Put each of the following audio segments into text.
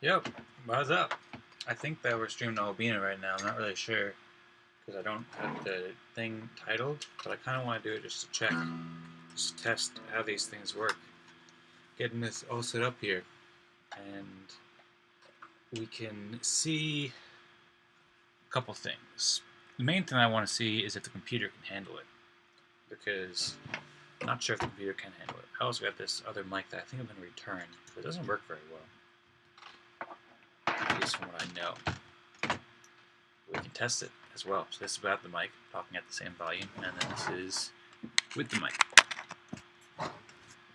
Yep, what's up? I think that we're streaming to bina right now. I'm not really sure because I don't have the thing titled, but I kind of want to do it just to check, just to test how these things work. Getting this all set up here, and we can see a couple things. The main thing I want to see is if the computer can handle it, because I'm not sure if the computer can handle it. I also got this other mic that I think I'm going to return, but it doesn't work very well, at least from what I know. We can test it as well. So this is without the mic, talking at the same volume, and then this is with the mic.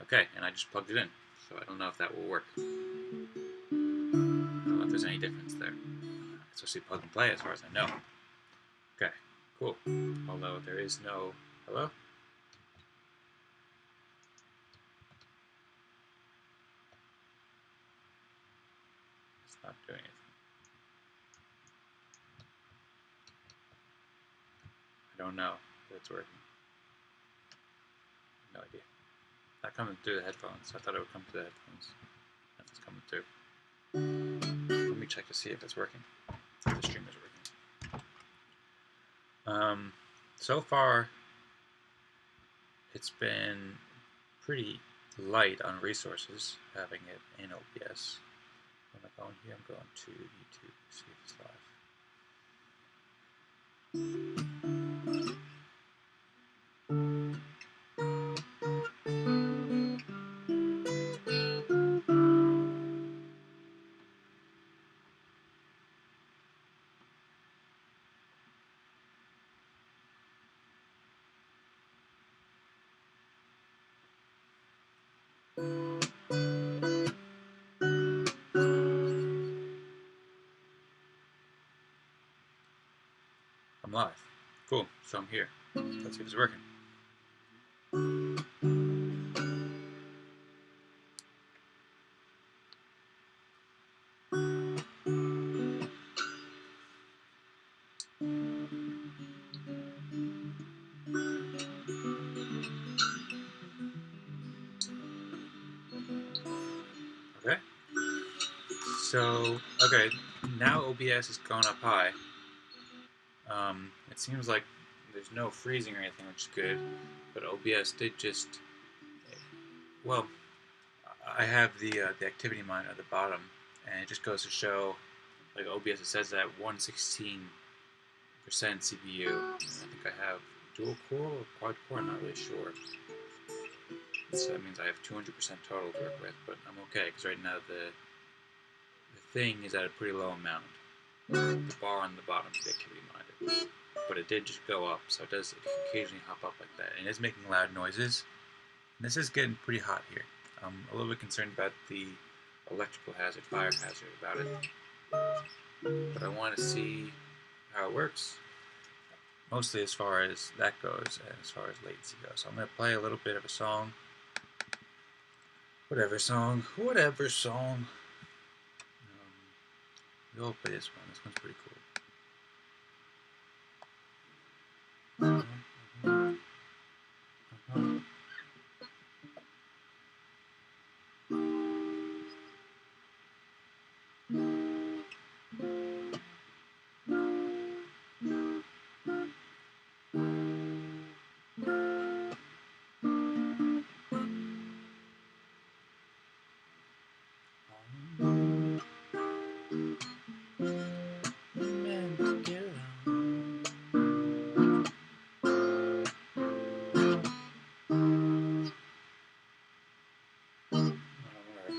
Okay, and I just plugged it in, so I don't know if that will work. I don't know if there's any difference there. It's supposed to be plug and play as far as I know. Okay, cool. Although there is no... Hello? It's not doing anything. I don't know if it's working. No idea. Not coming through the headphones. I thought it would come through the headphones. Nothing's coming through. Let me check to see if it's working. If the stream is working. So far, it's been pretty light on resources having it in OBS. When I go in here, I'm going to YouTube to see if it's live. I'm live. Cool, so I'm here. Let's see if it's working. Okay. So, okay, now OBS is going up high. It seems like there's no freezing or anything, which is good, but OBS did just... Well, I have the activity monitor at the bottom, and it just goes to show, like OBS, it says that 116% CPU. I think I have dual core or quad core, I'm not really sure. So that means I have 200% total to work with, but I'm okay, because right now the thing is at a pretty low amount. The bar on the bottom is the activity monitor. But it did just go up, so it does occasionally hop up like that. And it is making loud noises. And this is getting pretty hot here. I'm a little bit concerned about the electrical hazard, fire hazard about it. But I want to see how it works. Mostly as far as that goes, and as far as latency goes. So I'm going to play a little bit of a song. Whatever song. We'll play this one. This one's pretty cool.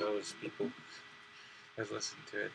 Those people have listened to it.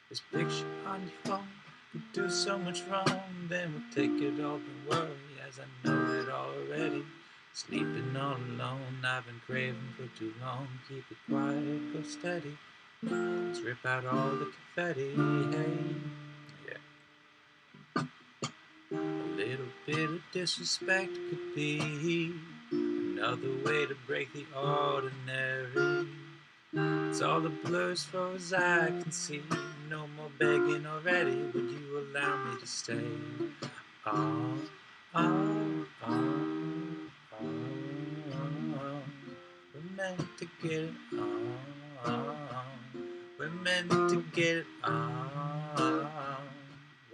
This picture on your phone could do so much wrong. Then we'll take it all, don't worry, as I know it already. Sleeping all alone, I've been craving for too long. Keep it quiet, go steady. Let's rip out all the confetti, hey. Yeah. A little bit of disrespect could be another way to break the ordinary. It's all the blurs far as I can see. No more begging already. Would you allow me to stay? Oh, oh, oh, oh. We're meant to get it on. We're meant to get it on.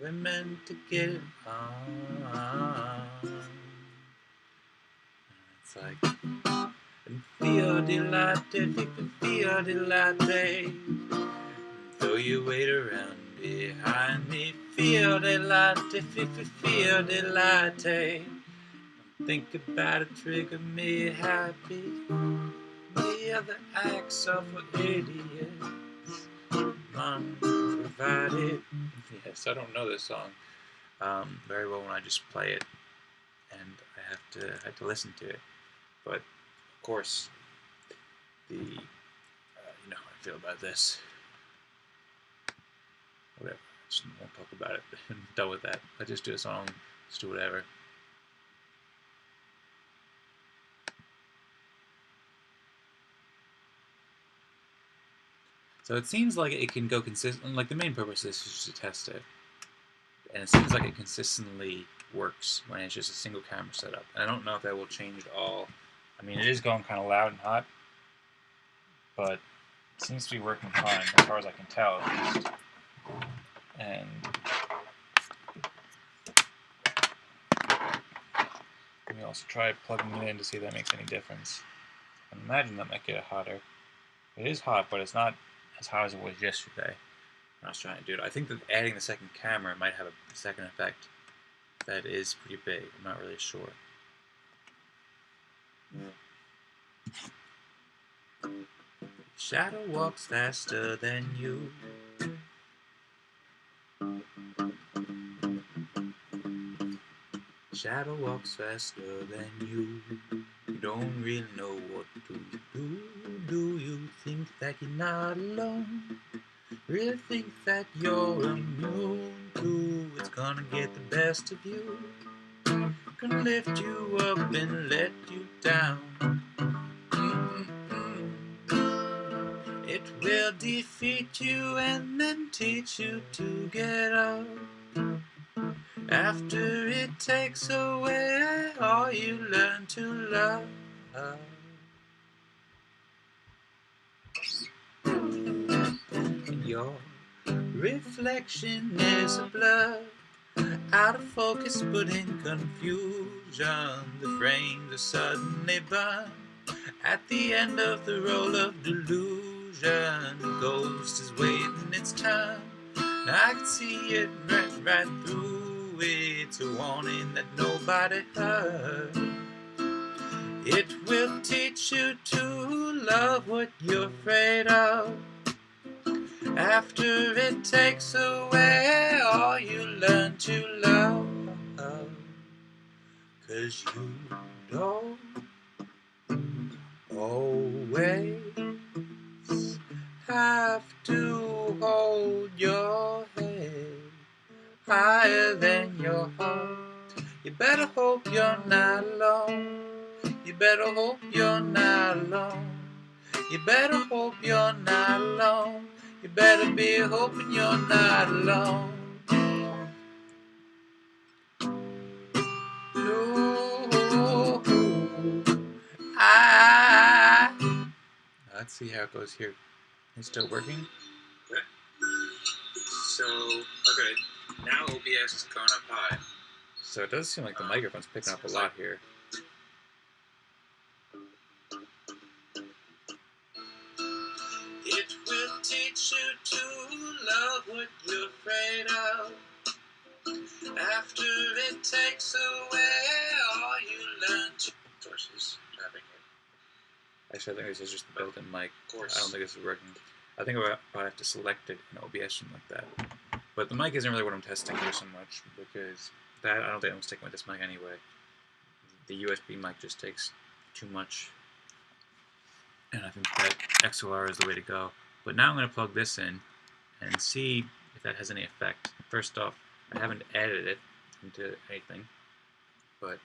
We're meant to get it on. It's like feel delighted, feel delighted. Throw your weight around behind me. Feel delighted, feel delighted. Think about it, trigger me happy. The other acts are for idiots. None provided. Yes, I don't know this song very well when I just play it, and I have to listen to it. But of course, you know how I feel about this. Whatever. I just won't talk about it. I'm done with that. I just do a song. Just do whatever. So it seems like it can go consistent. Like the main purpose is just to test it, and it seems like it consistently works when it's just a single camera setup. And I don't know if that will change at all. I mean, it is going kind of loud and hot, but it seems to be working fine as far as I can tell, at least. And let me also try plugging it in to see if that makes any difference. I imagine that might get it hotter. It is hot, but it's not as hot as it was yesterday when I was trying to do it. I think that adding the second camera might have a second effect that is pretty big. I'm not really sure. Shadow walks faster than you. Shadow walks faster than you. You don't really know what to do. Do you think that you're not alone? Really think that you're immune to it's gonna get the best of you? Gonna lift you up and let you down. It will defeat you and then teach you to get up. After it takes away all you learn to love. Your reflection is a blur, out of focus but in confusion. The frames are suddenly burned at the end of the roll of delusion. The ghost is waiting its turn. Now I can see it right through. It's a warning that nobody heard. It will teach you to love what you're afraid of. After it takes away all you learn to love. 'Cause you don't always have to hold your head higher than your heart. You better hope you're not alone. You better hope you're not alone. You better hope you're not alone. You better be hoping you're not alone. No, let's see how it goes here. It's still working? Okay. So, okay. Now OBS is going up high. So it does seem like the microphone's picking up a lot here. It will teach you to love what you're afraid of. After it takes away all you learn to... Sources, tapping it. Actually, I think this is just the built-in mic. Of course. I don't think this is working. I think I probably have to select it in OBS, something like that. But the mic isn't really what I'm testing here so much, because that, I don't think I'm sticking with this mic anyway. The USB mic just takes too much. And I think that XLR is the way to go. But now I'm going to plug this in and see if that has any effect. First off, I haven't added it into anything, but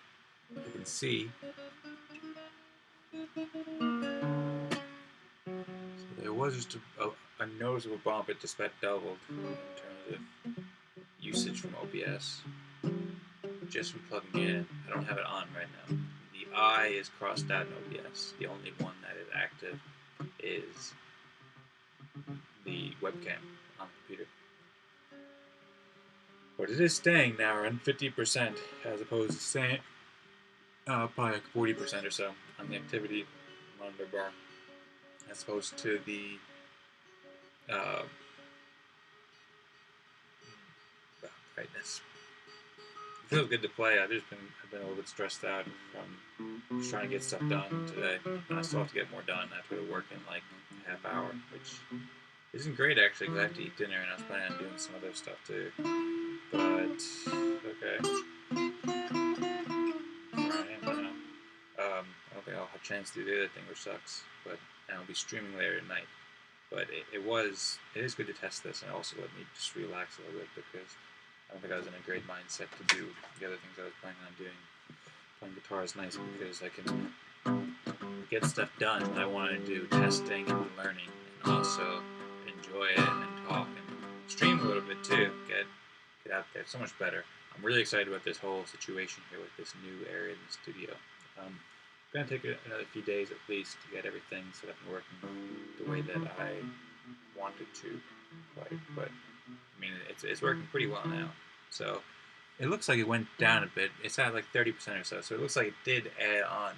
you can see so there was just a noticeable bump. It just about doubled in terms of usage from OBS just from plugging in. I don't have it on right now. The eye is crossed out in OBS. The only one that is active is the webcam on the computer. But it is staying now around 50% as opposed to staying probably like 40% or so on the activity monitor bar as opposed to the brightness. It feels good to play. I've been a little bit stressed out from just trying to get stuff done today, and I still have to get more done. I have to go to work in like a half hour, which isn't great actually because I have to eat dinner and I was planning on doing some other stuff too. But okay, where I am now. I don't think I'll have a chance to do the other thing, which sucks. But I'll be streaming later tonight. But it is good to test this, and also let me just relax a little bit because I don't think I was in a great mindset to do the other things I was planning on doing. Playing guitar is nice because I can get stuff done that I want to do, testing and learning, and also enjoy it and talk and stream a little bit too. Get out there. It's so much better. I'm really excited about this whole situation here with this new area in the studio. It's going to take another few days at least to get everything set up and working the way that I wanted to. But I mean, it's working pretty well now. So it looks like it went down a bit. It's at like 30% or so. So it looks like it did add on.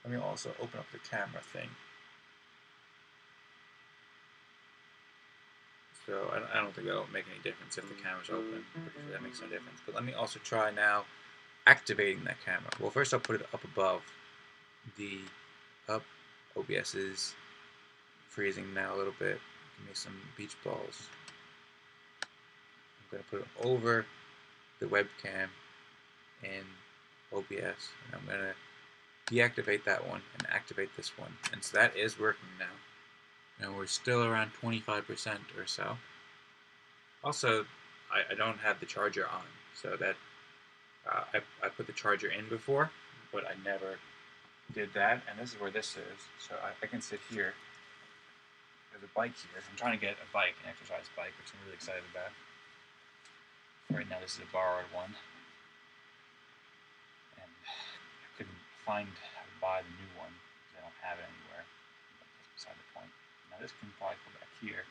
Let me also open up the camera thing. So I don't think that'll make any difference if the camera's open, because that makes no difference. But let me also try now activating that camera. Well, first I'll put it up above the OBS is freezing now a little bit. Give me some beach balls. I'm going to put it over the webcam in OBS, and I'm going to deactivate that one and activate this one. And so that is working now. And we're still around 25% or so. Also, I don't have the charger on, so that I put the charger in before, but I never did that. And this is where this is. So I can sit here. There's a bike here. I'm trying to get a bike, an exercise bike, which I'm really excited about. Right now, this is a borrowed one, and I couldn't find how to buy the new one because I don't have it anywhere. But that's beside the point. Now this can probably go back here.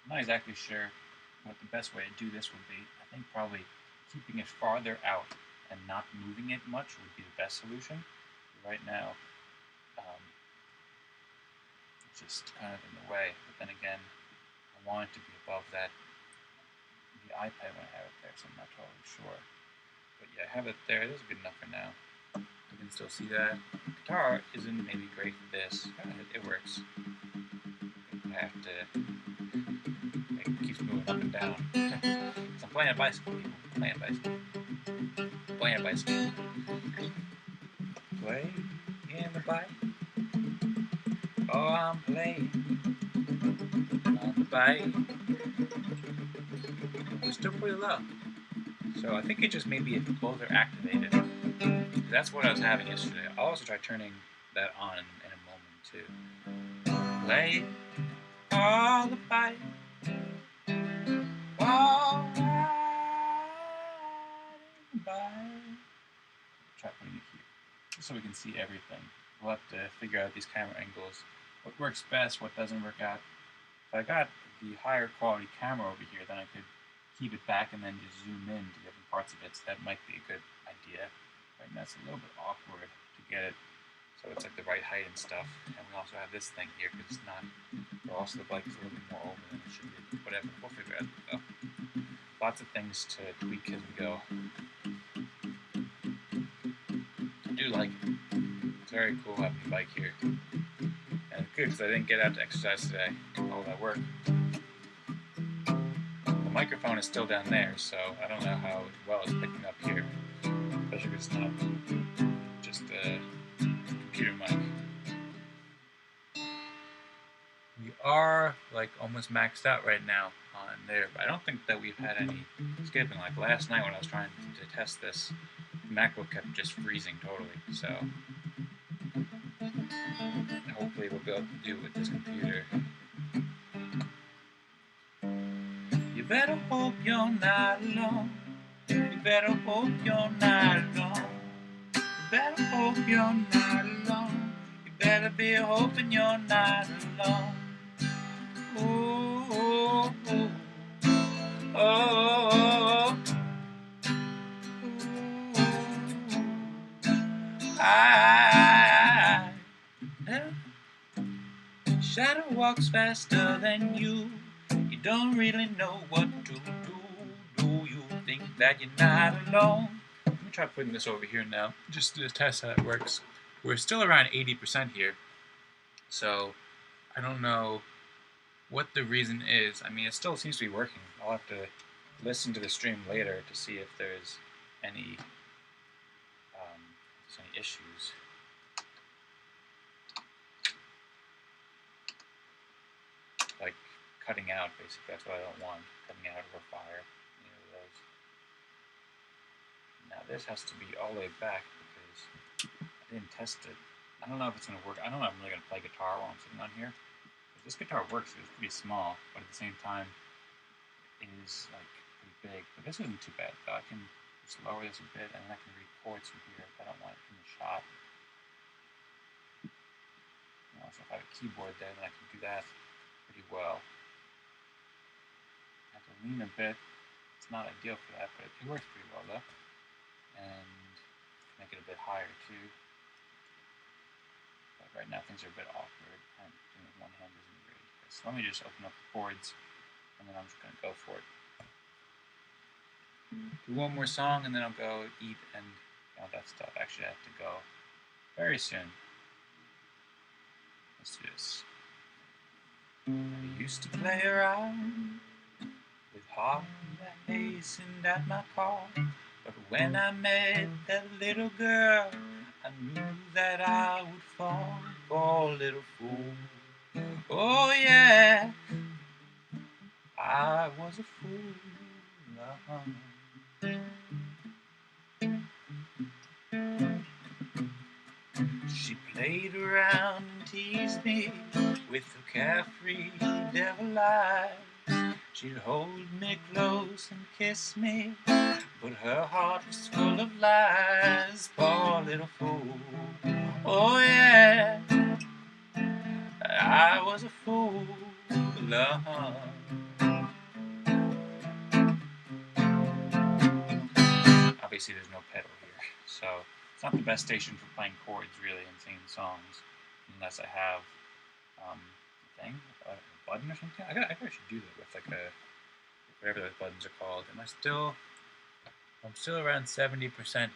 I'm not exactly sure what the best way to do this would be. I think probably keeping it farther out and not moving it much would be the best solution. Right now, it's just kind of in the way. But then again, I want it to be above that, the iPad when I have it there, so I'm not totally sure. But yeah, I have it there. This is good enough for now. You can still see that. The guitar isn't maybe great for this. It works. I have to. It keeps moving up and down. So I'm playing a bicycle. Playing a bicycle. Playing a bicycle. Play in the bike. Oh, I'm playing on the bike. It's still pretty low. So I think it just maybe if both are activated. That's what I was having yesterday. I'll also try turning that on in a moment too. Play all the bike. All right, bye. Try putting it here, just so we can see everything. We'll have to figure out these camera angles. What works best, what doesn't work out. If I got the higher quality camera over here, then I could keep it back and then just zoom in to different parts of it. So that might be a good idea. Right now it's a little bit awkward to get it so it's like the right height and stuff. And we also have this thing here because it's not. But also the bike is a little bit more open than it should be. Whatever, we'll figure it out though. Lots of things to tweak as we go. I do like it. It's very cool having the bike here. And it's good because I didn't get out to exercise today. All that work. The microphone is still down there, so I don't know how well it's picking up here. Especially if it's not just a computer mic. We we are like almost maxed out right now on there, but I don't think that we've had any skipping. Like last night when I was trying to test this, MacBook kept just freezing totally. So hopefully we'll be able to do it with this computer. You better hope you're not alone. You better hope you're not alone. You better hope you're not alone. You better be hoping you're not alone. Ooh, ooh, ooh. Oh, I, shadow walks faster than you. You don't really know what to do. Do you think that you're not alone? Let me try putting this over here now, just to test how it works. We're still around 80% here, so I don't know what the reason is. I mean, it still seems to be working. I'll have to listen to the stream later to see if there's any issues. Like cutting out, basically. That's what I don't want. Cutting out or fire. Either of those. Now this has to be all the way back because I didn't test it. I don't know if it's going to work. I don't know if I'm really going to play guitar while I'm sitting on here. If this guitar works, it's pretty small, but at the same time, it is like pretty big. But this isn't too bad though. I can just lower this a bit and then I can read chords from here if I don't want it from the shot. So if I have a keyboard there, then I can do that pretty well. I have to lean a bit. It's not ideal for that, but it works pretty well though. And make it a bit higher too. But right now things are a bit awkward, and doing it with one hand isn't great. So let me just open up the chords, and then I'm just going to go for it. Do one more song, and then I'll go eat and all that stuff. Actually, I have to go very soon. Let's do this. I used to play around with heart that hastened at my call, but when I met that little girl, I knew that I would fall. Oh, little fool. Oh, yeah. I was a fool. She played around and teased me with her carefree devil eyes. She'd hold me close and kiss me, but her heart was full of lies. Poor little fool. Oh yeah, I was a fool. Obviously there's no pedal here, so it's not the best station for playing chords really and singing songs, unless I have a button or something. I should do that with like whatever those buttons are called. I'm still around 70%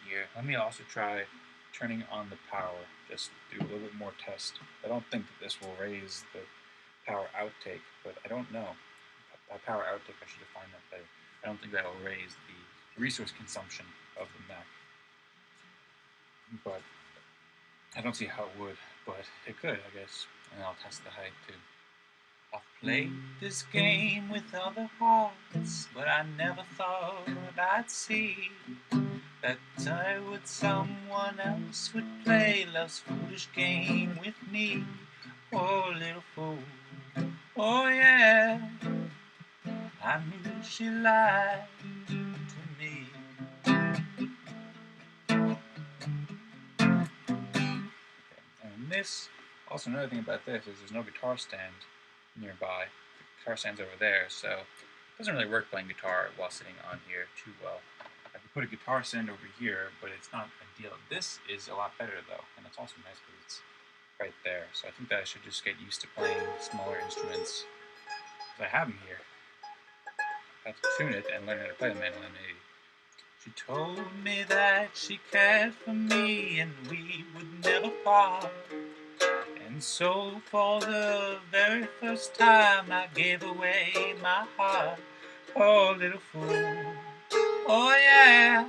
here. Let me also try turning on the power, just do a little bit more test. I don't think that this will raise the power outtake, but I don't know. By power outtake, I should define that better. I don't think that will raise the resource consumption of the Mac, but I don't see how it would, but it could, I guess, and I'll test the height too. I've played this game with other hearts, but I never thought I'd see that I would someone else would play love's foolish game with me. Oh, little fool. Oh, yeah. I knew she lied to me. And this, also another thing about this is there's no guitar stand nearby. The guitar stand's over there, so it doesn't really work playing guitar while sitting on here too well. I could put a guitar stand over here, but it's not ideal. This is a lot better though, and it's also nice because it's right there. So I think that I should just get used to playing smaller instruments, because I have them here. I have to tune it and learn how to play the mandolin maybe. She told me that she cared for me and we would never part. And so for the very first time I gave away my heart. Oh, little fool. Oh, yeah.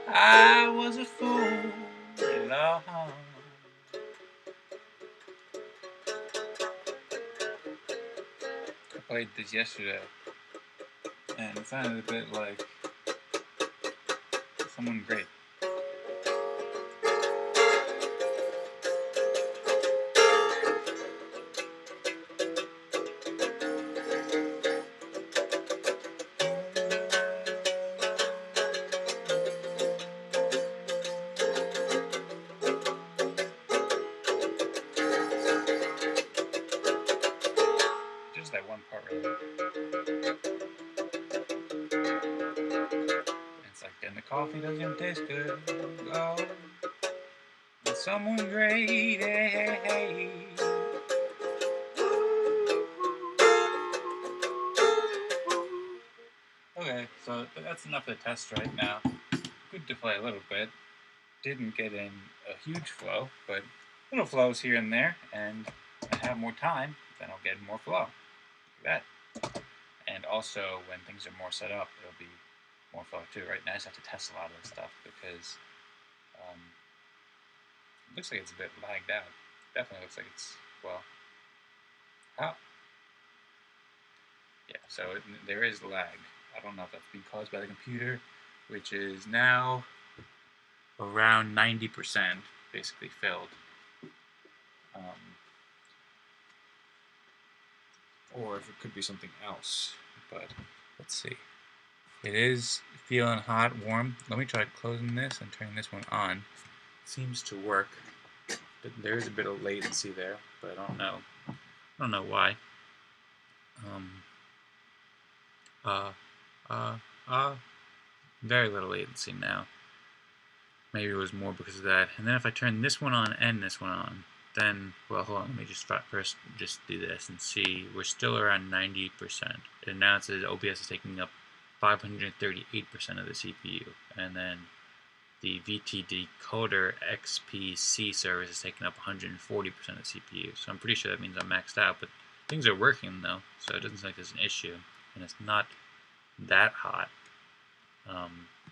I was a fool. played this yesterday, and it sounded a bit like someone great. Just that one part really. It's like, then the coffee doesn't taste good. Oh, and someone great. Hey, hey, hey. Okay, so that's enough of the test right now. Good to play a little bit. Didn't get in a huge flow, but little flows here and there, and when I have more time, then I'll get more flow. Like that. And also, when things are more set up, it'll be more flow too. Right now, I just have to test a lot of this stuff because it looks like it's a bit lagged out. Definitely looks like it's, well, how? Yeah, so there is lag. I don't know if that's being caused by the computer, which is now around 90% basically filled. Or if it could be something else, but let's see. It is feeling hot, warm. Let me try closing this and turning this one on. It seems to work. There is a bit of latency there, but I don't know. I don't know why. Very little latency now. Maybe it was more because of that. And then if I turn this one on and this one on, then, well, hold on, let me just first just do this and see. We're still around 90%. And now it says OBS is taking up 538% of the CPU. And then the VT decoder XPC service is taking up 140% of the CPU. So I'm pretty sure that means I'm maxed out, but things are working though, so it doesn't seem like there's an issue. And it's not that hot.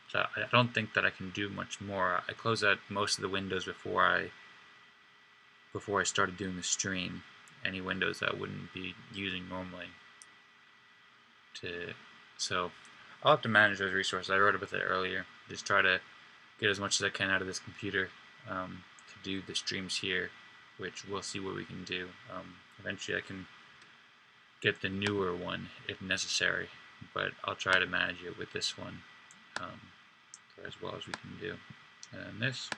So I don't think that I can do much more. I closed out most of the windows before I started doing the stream. Any windows that I wouldn't be using normally. So I'll have to manage those resources. I wrote about that earlier. Just try to get as much as I can out of this computer to do the streams here, which we'll see what we can do. Eventually I can get the newer one if necessary, but I'll try to manage it with this one for as well as we can do. And this,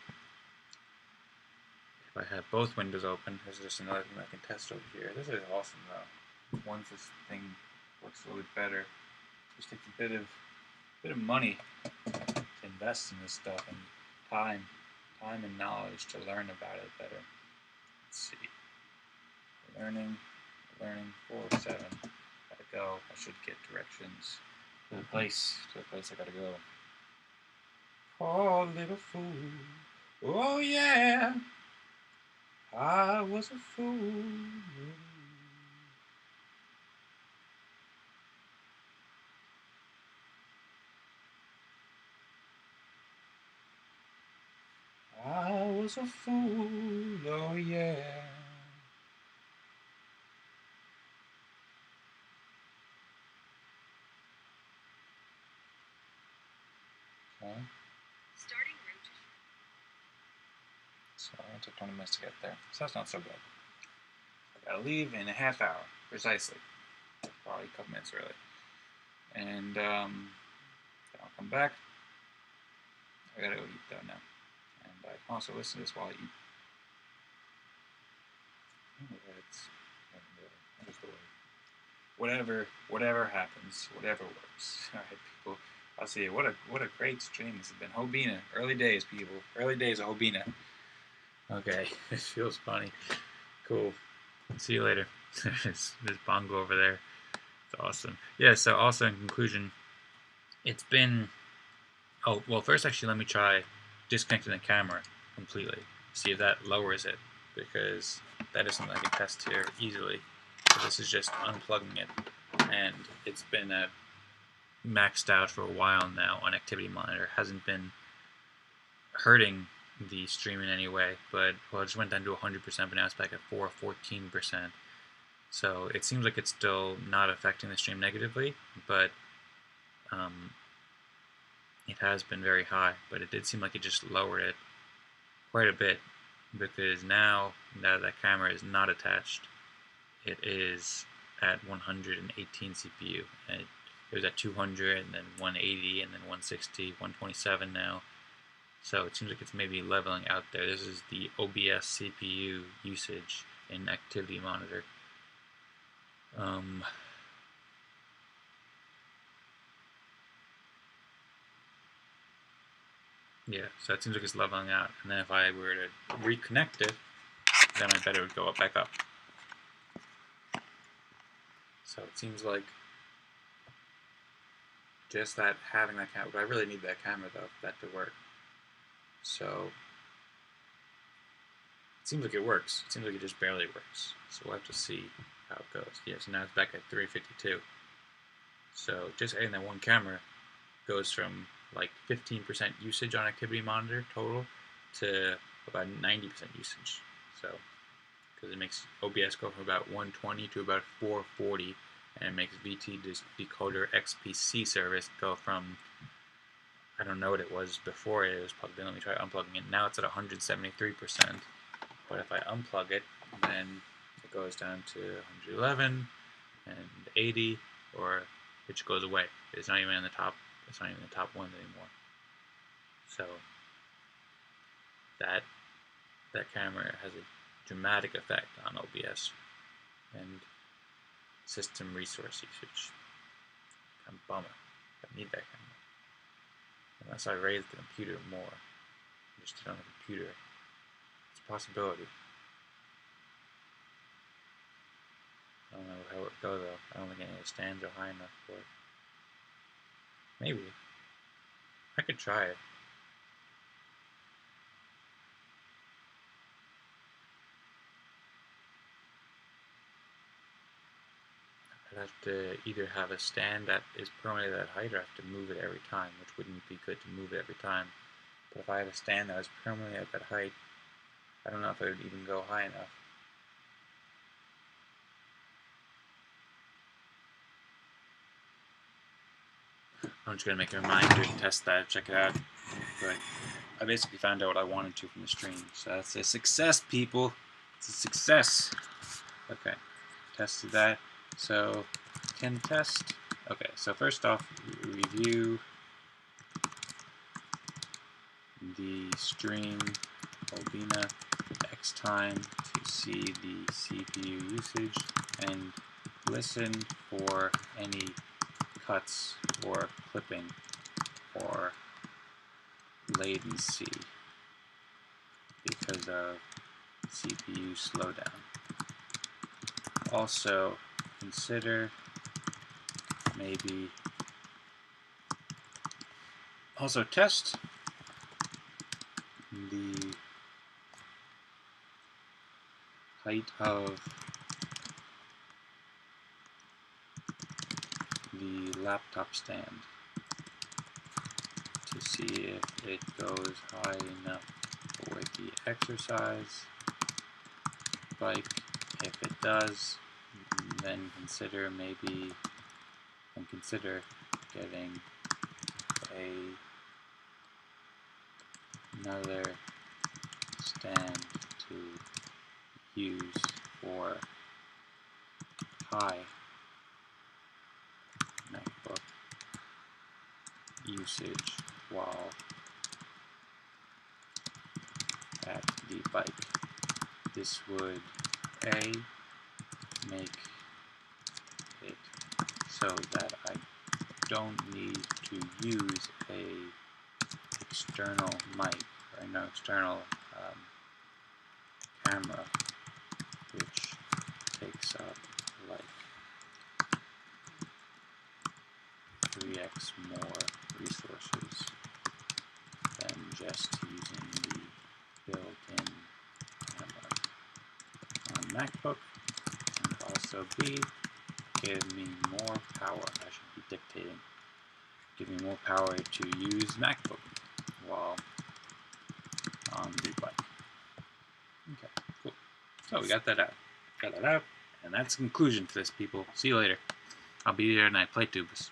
if I have both windows open, there's just another thing I can test over here. This is awesome though. Once this thing works a little bit better, it just takes a bit of money to invest in this stuff and time and knowledge to learn about it better. Let's see. Learning 407. Gotta go. I should get directions to the place I gotta go. Oh, little fool. Oh yeah. I was a fool. I was a fool, oh yeah. Okay. Starting route. So it took 20 minutes to get there. So that's not so bad. I gotta leave in a half hour, precisely. Probably a couple minutes early. And then I'll come back. I gotta go eat though now. And I can also listen to this while I eat. Whatever happens, whatever works. All right, people. I'll see you. What a great stream this has been. Hobina, early days, people. Early days of Hobina. Okay, this feels funny. Cool. See you later. There's Bongo over there. It's awesome. Yeah. So also in conclusion, it's been. Oh well, first actually let me try disconnecting the camera completely. See if that lowers it, because that is something I can test here easily. So this is just unplugging it, and it's been maxed out for a while now on Activity Monitor. Hasn't been hurting the stream in any way, but well, it just went down to 100%, but now it's back at 14%. So it seems like it's still not affecting the stream negatively, but it has been very high. But it did seem like it just lowered it quite a bit, because now that camera is not attached, it is at 118 CPU, and it was at 200, and then 180, and then 160, 127 now. So it seems like it's maybe leveling out there. This is the OBS CPU usage in Activity Monitor. Yeah, so it seems like it's leveling out. And then if I were to reconnect it, then I bet it would go back up. So it seems like just that having that camera, but I really need that camera though for that to work. So it seems like it works. It seems like it just barely works. So we'll have to see how it goes. Yeah, so now it's back at 352. So just adding that one camera goes from like 15% usage on Activity Monitor total to about 90% usage. So, because it makes OBS go from about 120 to about 440, and it makes VT Decoder XPC service go from, I don't know what it was before it was plugged in. Let me try unplugging it. Now it's at 173%, but if I unplug it, then it goes down to 111 and 80, or it just goes away. It's not even in the top. It's not even the top ones anymore. So that camera has a dramatic effect on OBS and system resource usage. Kind of bummer. I need that camera. Unless I raise the computer more. Just on the computer. It's a possibility. I don't know how it would go though. I don't think any of the stands are high enough for it. Maybe. I could try it. I'd have to either have a stand that is permanently that height, or have to move it every time, which wouldn't be good to move it every time. But if I had a stand that was permanently at that height, I don't know if it would even go high enough. I'm just going to make a reminder to test that, check it out. But I basically found out what I wanted to from the stream. So that's a success, people. It's a success. Okay, tested that. So, can test. Okay, so first off, review the stream bina X time to see the CPU usage and listen for any cuts or clipping or latency because of CPU slowdown. Also, consider maybe also test the height of the laptop stand to see if it goes high enough for the exercise bike. If it does, then consider getting another stand to use for high MacBook usage while at the bike. This would make it so that I don't need to use a external mic or no external camera, which takes up like 3x more resources than just using the built-in camera on MacBook, and also B, give me more power. I should be dictating. Give me more power to use MacBook while on the bike. Okay, cool. So we got that out. And that's the conclusion to this, people. See you later. I'll be there tonight. Play tubes.